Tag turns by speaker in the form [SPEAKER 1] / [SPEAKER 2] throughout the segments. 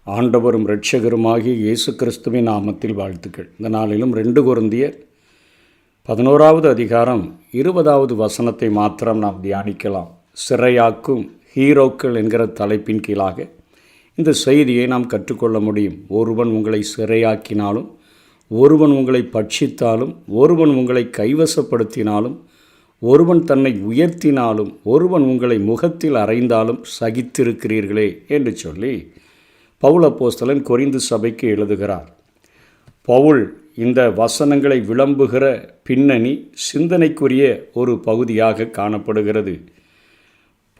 [SPEAKER 1] ஆண்டவரும் இரட்சகருமாகிய இயேசு கிறிஸ்துவின் நாமத்தில் வாழ்த்துக்கள். இந்த நாளிலும் 2 கொரிந்தியர் 11வது அதிகாரம் 20வது வசனத்தை மாத்திரம் நாம் தியானிக்கலாம். சிறையாக்கும் ஹீரோக்கள் என்கிற தலைப்பின் கீழாக இந்த செய்தியை நாம் கற்றுக்கொள்ள முடியும். ஒருவன் உங்களை சிறையாக்கினாலும், ஒருவன் உங்களை பட்சித்தாலும், ஒருவன் உங்களை கைவசப்படுத்தினாலும், ஒருவன் தன்னை உயர்த்தினாலும், ஒருவன் உங்களை முகத்தில் அறைந்தாலும் சகித்திருக்கிறீர்களே என்று சொல்லி பவுல் அப்போஸ்தலன் கொரிந்து சபைக்கு எழுதுகிறார். பவுல் இந்த வசனங்களை விளம்புகிற பின்னணி சிந்தனைக்குரிய ஒரு பகுதியாக காணப்படுகிறது.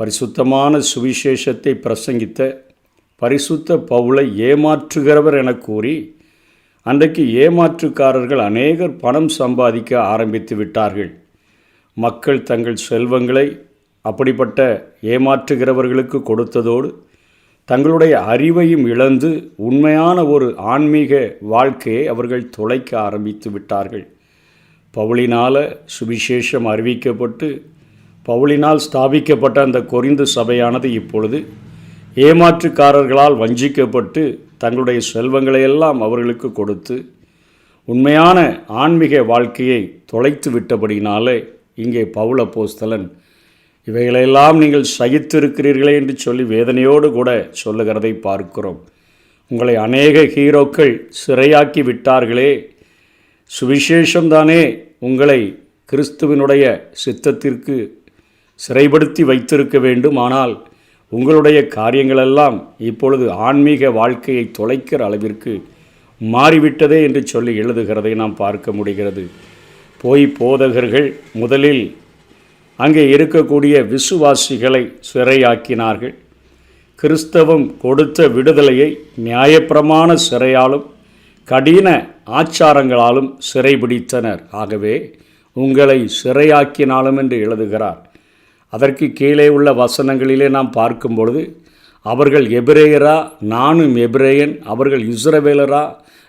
[SPEAKER 1] பரிசுத்தமான சுவிசேஷத்தை பிரசங்கித்த பரிசுத்த பவுலை ஏமாற்றுகிறவர் என கூறி அன்றைக்கு ஏமாற்றுக்காரர்கள் அநேகர் பணம் சம்பாதிக்க ஆரம்பித்து விட்டார்கள். மக்கள் தங்கள் செல்வங்களை அப்படிப்பட்ட ஏமாற்றுகிறவர்களுக்கு கொடுத்ததோடு தங்களுடைய அறிவையும் இழந்து உண்மையான ஒரு ஆன்மீக வாழ்க்கையை அவர்கள் தொலைக்க ஆரம்பித்து விட்டார்கள். பவுலினால் சுவிசேஷம் அறிவிக்கப்பட்டு பவுலினால் ஸ்தாபிக்கப்பட்ட அந்த கொரிந்து சபையானது இப்பொழுது ஏமாற்றுக்காரர்களால் வஞ்சிக்கப்பட்டு தங்களுடைய செல்வங்களையெல்லாம் அவர்களுக்கு கொடுத்து உண்மையான ஆன்மீக வாழ்க்கையை தொலைத்து விட்டபடினாலே இங்கே பவுல் அப்போஸ்தலன் இவைகளெல்லாம் நீங்கள் சகித்திருக்கிறீர்களே என்று சொல்லி வேதனையோடு கூட சொல்லுகிறதை பார்க்கிறோம். உங்களை அநேக ஹீரோக்கள் சிறையாக்கி விட்டார்களே, சுவிசேஷம்தானே உங்களை கிறிஸ்துவினுடைய சித்தத்திற்கு சிறைப்படுத்தி வைத்திருக்க வேண்டும். ஆனால் உங்களுடைய காரியங்களெல்லாம் இப்பொழுது ஆன்மீக வாழ்க்கையை தொலைக்கிற அளவிற்கு மாறிவிட்டதே என்று சொல்லி எழுதுகிறதை நாம் பார்க்க முடிகிறது. போதகர்கள் முதலில் அங்கே இருக்கக்கூடிய விசுவாசிகளை சிறையாக்கினார்கள். கிறிஸ்தவம் கொடுத்த விடுதலையை நியாயப்பிரமாண சிறையாலும் கடின ஆச்சாரங்களாலும் சிறைபிடித்தனர். ஆகவே உங்களை சிறையாக்கினாலும் என்று எழுதுகிறார். அதற்கு கீழே உள்ள வசனங்களிலே நாம் பார்க்கும் பொழுது அவர்கள் எபிரேயரா, நானும் எபிரேயன், அவர்கள் இஸ்ரவேலரா,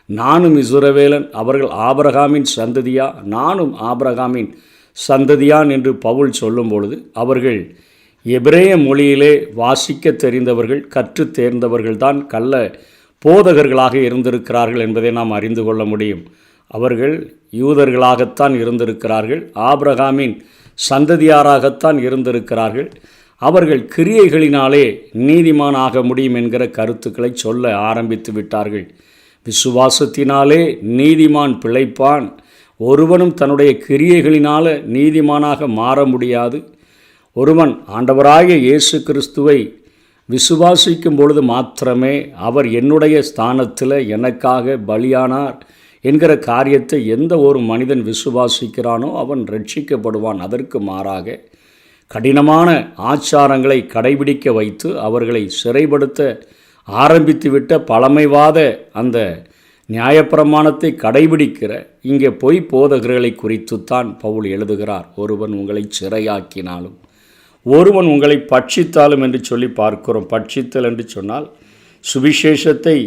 [SPEAKER 1] நானும் இஸ்ரவேலன், அவர்கள் ஆபிரகாமின் சந்ததியா, நானும் ஆபிரகாமின் சந்ததியான் என்று பவுல் சொல்லும் பொழுது அவர்கள் எபிரேய மொழியிலே வாசிக்க தெரிந்தவர்கள், கற்று தேர்ந்தவர்கள்தான் கள்ள போதகர்களாக இருந்திருக்கிறார்கள் என்பதை நாம் அறிந்து கொள்ள முடியும். அவர்கள் யூதர்களாகத்தான் இருந்திருக்கிறார்கள், ஆபிரகாமின் சந்ததியாராகத்தான் இருந்திருக்கிறார்கள். அவர்கள் கிரியைகளினாலே நீதிமானாக முடியும் என்கிற கருத்துக்களை சொல்ல ஆரம்பித்து விட்டார்கள். விசுவாசத்தினாலே நீதிமான் பிழைப்பான், ஒருவனும் தன்னுடைய கிரியைகளினால் நீதிமானாக மாற முடியாது. ஒருவன் ஆண்டவராகிய இயேசு கிறிஸ்துவை விசுவாசிக்கும் பொழுது மாத்திரமே அவர் என்னுடைய ஸ்தானத்தில் எனக்காக பலியானார் என்கிற காரியத்தை எந்த ஒரு மனிதன் விசுவாசிக்கிறானோ அவன் ரட்சிக்கப்படுவான். அதற்கு மாறாக கடினமான ஆச்சாரங்களை கடைபிடிக்க வைத்து அவர்களை சிறைப்படுத்த ஆரம்பித்துவிட்ட பழமைவாத அந்த நியாயப்பிரமாணத்தை கடைபிடிக்கிற இங்கே போதகர்களை குறித்துத்தான் பவுல் எழுதுகிறார். ஒருவன் உங்களை சிறையாக்கினாலும், ஒருவன் உங்களை பட்சித்தாலும் என்று சொல்லி பார்க்கிறோம். பட்சித்தல் என்று சொன்னால் சுவிசேஷத்தை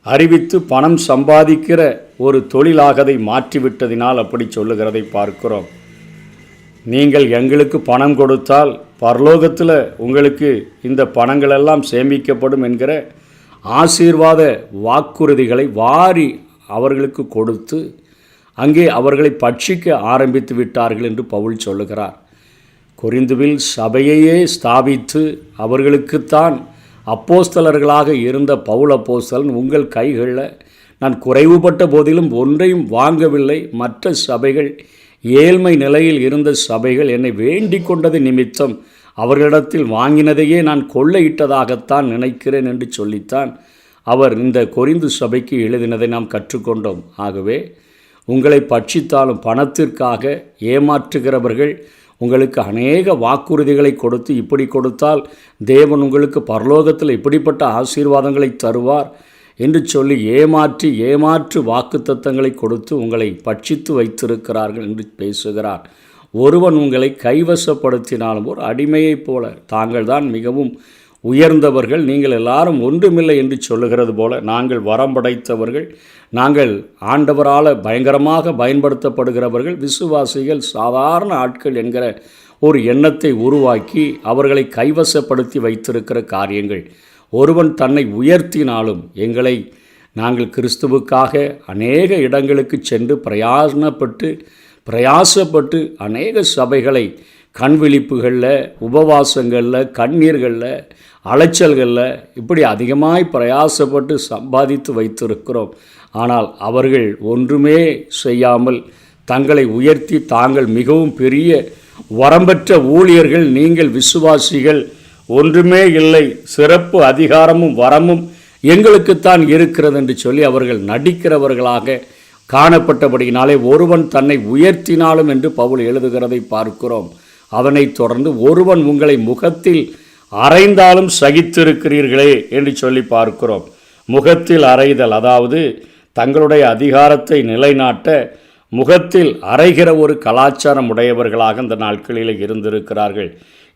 [SPEAKER 1] அறிவித்து பணம் சம்பாதிக்கிற ஒரு தொழிலாக அதை மாற்றிவிட்டதினால் அப்படி சொல்லுகிறதை பார்க்கிறோம். நீங்கள் எங்களுக்கு பணம் கொடுத்தால் பரலோகத்தில் உங்களுக்கு இந்த பணங்களெல்லாம் சேமிக்கப்படும் என்கிற ஆசீர்வாத வாக்குறுதிகளை வாரி அவர்களுக்கு கொடுத்து அங்கே அவர்களை பட்சிக்க ஆரம்பித்து விட்டார்கள் என்று பவுல் சொல்லுகிறார். கொரிந்துவில் சபையையே ஸ்தாபித்து அவர்களுக்குத்தான் அப்போஸ்தலர்களாக இருந்த பவுல் அப்போஸ்தலன் உங்கள் கைகளில் நான் குறைவுபட்ட போதிலும் ஒன்றையும் வாங்கவில்லை, மற்ற சபைகள் ஏழ்மை நிலையில் இருந்த சபைகள் என்னை வேண்டிக் கொண்டது நிமித்தம் அவர்களிடத்தில் வாங்கினதையே நான் கொள்ளையிட்டதாகத்தான் நினைக்கிறேன் என்று சொல்லித்தான் அவர் இந்த கொரிந்து சபைக்கு எழுதினதை நாம் கற்றுக்கொண்டோம். ஆகவே உங்களை பட்சித்தாலும் பணத்திற்காக ஏமாற்றுகிறவர்கள் உங்களுக்கு அநேக வாக்குறுதிகளை கொடுத்து இப்படி கொடுத்தால் தேவன் உங்களுக்கு பரலோகத்தில் இப்படிப்பட்ட ஆசீர்வாதங்களை தருவார் என்று சொல்லி ஏமாற்று வாக்குத்தத்தங்களை கொடுத்து உங்களை பட்சித்து வைத்திருக்கிறார்கள் என்று பேசுகிறார். ஒருவன் உங்களை கைவசப்படுத்தினாலும் ஒரு அடிமையைப் போல, தாங்கள் தான் மிகவும் உயர்ந்தவர்கள், நீங்கள் எல்லாரும் ஒன்றுமில்லை என்று சொல்லுகிறது போல, நாங்கள் வரம் படைத்தவர்கள், நாங்கள் ஆண்டவரால் பயங்கரமாக பயன்படுத்தப்படுகிறவர்கள், விசுவாசிகள் சாதாரண ஆட்கள் என்கிற ஒரு எண்ணத்தை உருவாக்கி அவர்களை கைவசப்படுத்தி வைத்திருக்கிற காரியங்கள் ஒருவன் தன்னை உயர்த்தினாலும் எங்களை நாங்கள் கிறிஸ்துவுக்காக அநேக இடங்களுக்கு சென்று பிரயாசப்பட்டு அநேக சபைகளை கண்விழிப்புகளில், உபவாசங்களில், கண்ணீர்களில், அலைச்சல்களில் இப்படி அதிகமாய் பிரயாசப்பட்டு சம்பாதித்து வைத்திருக்கிறோம். ஆனால் அவர்கள் ஒன்றுமே செய்யாமல் தங்களை உயர்த்தி தாங்கள் மிகவும் பெரிய வரம்பற்ற ஊழியர்கள், நீங்கள் விசுவாசிகள், ஒன்றுமே இல்லை, சிறப்பு அதிகாரமும் வரமும் எங்களுக்குத்தான் இருக்கிறது என்று சொல்லி அவர்கள் நடிக்கிறவர்களாக காணப்பட்டபடியினாலே ஒருவன் தன்னை உயர்த்தினாலும் என்று பவுல் எழுதுகிறதை பார்க்கிறோம். அதனைத் தொடர்ந்து ஒருவன் உங்களை முகத்தில் அறைந்தாலும் சகித்திருக்கிறீர்களே என்று சொல்லி பார்க்கிறோம். முகத்தில் அறைதல், அதாவது தங்களுடைய அதிகாரத்தை நிலைநாட்ட முகத்தில் அறைகிற ஒரு கலாச்சாரம் உடையவர்களாக இந்த நாட்களில் இருந்திருக்கிறார்கள்.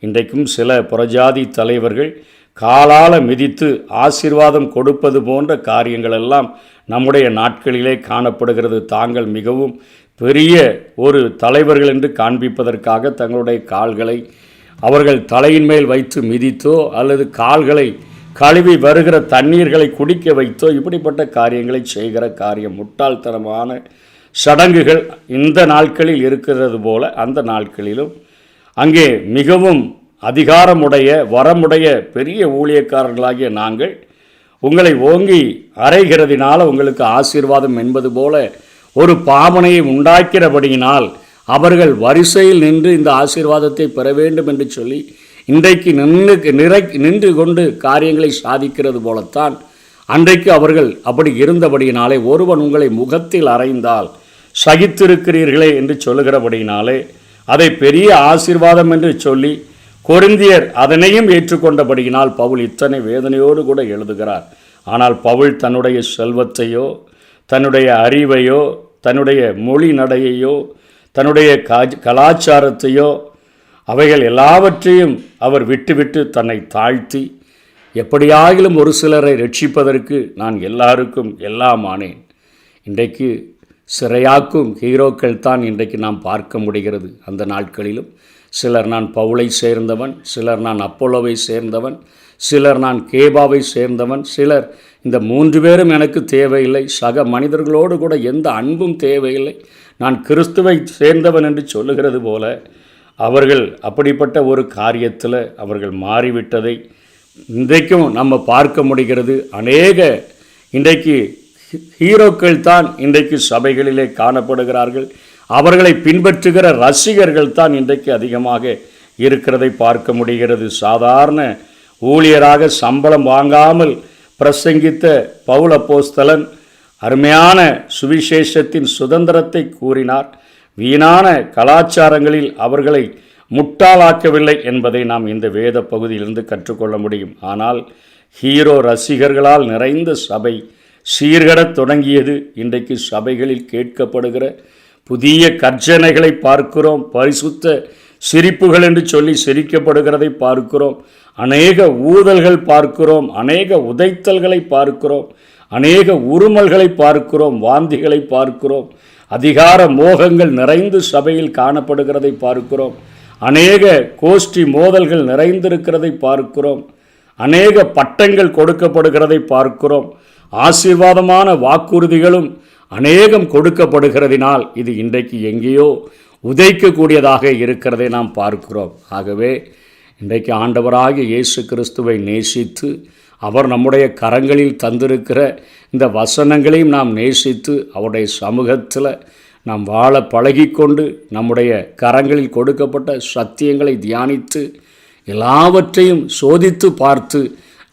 [SPEAKER 1] இன்றைக்கும் சில புறஜாதி தலைவர்கள் காலால் மிதித்து ஆசீர்வாதம் கொடுப்பது போன்ற காரியங்களெல்லாம் நம்முடைய நாட்களிலே காணப்படுகிறது. தாங்கள் மிகவும் பெரிய ஒரு தலைவர்கள் என்று காண்பிப்பதற்காக தங்களுடைய கால்களை அவர்கள் தலையின் மேல் வைத்து மிதித்தோ அல்லது கால்களை கழுவி வருகிற தண்ணீர்களை குடிக்க வைத்தோ இப்படிப்பட்ட காரியங்களை செய்கிற காரியம், முட்டாள்தனமான சடங்குகள் இந்த நாட்களில் இருக்கிறது போல அந்த நாட்களிலும் அங்கே மிகவும் அதிகாரமுடைய வரமுடைய பெரிய ஊழியக்காரர்களாகிய நாங்கள் உங்களை ஓங்கி அறைகிறதினால் உங்களுக்கு ஆசீர்வாதம் என்பது போல ஒரு பாவனையை உண்டாக்கிறபடியினால் அவர்கள் வரிசையில் நின்று இந்த ஆசீர்வாதத்தை பெற வேண்டும் என்று சொல்லி இன்றைக்கு நின்று கொண்டு காரியங்களை சாதிக்கிறது போலத்தான் அன்றைக்கு அவர்கள் அப்படி இருந்தபடியினாலே ஒருவன் உங்களை முகத்தில் அறைந்தால் சகித்திருக்கிறீர்களே என்று சொல்லுகிறபடியினாலே அதை பெரிய ஆசீர்வாதம் என்று சொல்லி கொரிந்தியர் அதனையும் ஏற்றுக்கொண்டபடியினால் பவுல் இத்தனை வேதனையோடு கூட எழுதுகிறார். ஆனால் பவுல் தன்னுடைய செல்வத்தையோ தன்னுடைய அறிவையோ தன்னுடைய மொழி நடையையோ தன்னுடைய கலாச்சாரத்தையோ அவைகள் எல்லாவற்றையும் அவர் விட்டுவிட்டு தன்னை தாழ்த்தி எப்படியாகிலும் ஒரு சிலரை ரட்சிப்பதற்கு நான் எல்லாருக்கும் எல்லாம் ஆனேன். இன்றைக்கு சிறையாக்கும் ஹீரோக்கள் தான் இன்றைக்கு நாம் பார்க்க முடிகிறது. அந்த நாட்களிலும் சிலர் நான் பவுலை சேர்ந்தவன், சிலர் நான் அப்போலோவை சேர்ந்தவன், சிலர் நான் கேபாவை சேர்ந்தவன், சிலர் இந்த 3 பேரும் எனக்கு தேவையில்லை, சக மனிதர்களோடு கூட எந்த அன்பும் தேவையில்லை, நான் கிறிஸ்துவை சேர்ந்தவன் என்று சொல்லுகிறது போல அவர்கள் அப்படிப்பட்ட ஒரு காரியத்தில் அவர்கள் மாறிவிட்டதை இன்றைக்கும் நம்ம பார்க்க முடிகிறது. அநேக இன்றைக்கு ஹீரோக்கள் தான் இன்றைக்கு சபைகளிலே காணப்படுகிறார்கள். அவர்களை பின்பற்றுகிற ரசிகர்கள் தான் இன்றைக்கு அதிகமாக இருக்கிறதை பார்க்க முடிகிறது. சாதாரண ஊழியராக சம்பளம் வாங்காமல் பிரசங்கித்த பவுல் அப்போஸ்தலன் அருமையான சுவிசேஷத்தின் சுதந்திரத்தை கூறினார். வீணான கலாச்சாரங்களில் அவர்களை முட்டாளாக்கவில்லை என்பதை நாம் இந்த வேத பகுதியிலிருந்து கற்றுக்கொள்ள முடியும். ஆனால் ஹீரோ ரசிகர்களால் நிறைந்த சபை சீர்கடத் தொடங்கியது. இன்றைக்கு சபைகளில் கேட்கப்படுகிற புதிய கர்ஜனைகளை பார்க்கிறோம். பரிசுத்த சிரிப்புகள் என்று சொல்லி சிரிக்கப்படுகிறதை பார்க்கிறோம். அநேக ஊதல்கள் பார்க்கிறோம், அநேக உதைத்தல்களை பார்க்கிறோம், அநேக உருமல்களை பார்க்கிறோம், வாந்திகளை பார்க்கிறோம். அதிகார மோகங்கள் நிறைந்து சபையில் காணப்படுகிறதை பார்க்கிறோம். அநேக கோஷ்டி மோதல்கள் நிறைந்திருக்கிறதை பார்க்கிறோம். அநேக பட்டங்கள் கொடுக்கப்படுகிறதை பார்க்கிறோம். ஆசீர்வாதமான வாக்குறுதிகளும் அநேகம் கொடுக்கப்படுகிறதினால் இது இன்றைக்கு எங்கேயோ உதைக்கக்கூடியதாக இருக்கிறதை நாம் பார்க்கிறோம். ஆகவே இன்றைக்கு ஆண்டவராகிய இயேசு கிறிஸ்துவை நேசித்து அவர் நம்முடைய கரங்களில் தந்திருக்கிற இந்த வசனங்களையும் நாம் நேசித்து அவருடைய சமூகத்தில் நாம் வாழ பழகிக்கொண்டு நம்முடைய கரங்களில் கொடுக்கப்பட்ட சத்தியங்களை தியானித்து எல்லாவற்றையும் சோதித்து பார்த்து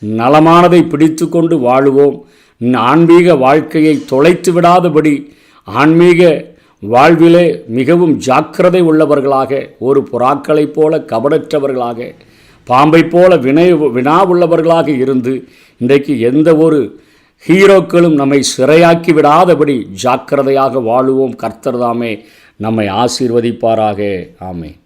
[SPEAKER 1] நலமானதை பிடித்து கொண்டு வாழுவோம். ஆன்மீக வாழ்க்கையை தொலைத்து விடாதபடி ஆன்மீக வாழ்விலே மிகவும் ஜாக்கிரதை உள்ளவர்களாக, ஒரு புறாக்களைப் போல கபடற்றவர்களாக, பாம்பை போல வினா உள்ளவர்களாக இருந்து இன்றைக்கு எந்த ஒரு ஹீரோக்களும் நம்மை சிறையாக்கி விடாதபடி ஜாக்கிரதையாக வாழுவோம். கர்த்தர் தாமே நம்மை ஆசீர்வதிப்பாராக. ஆமென்.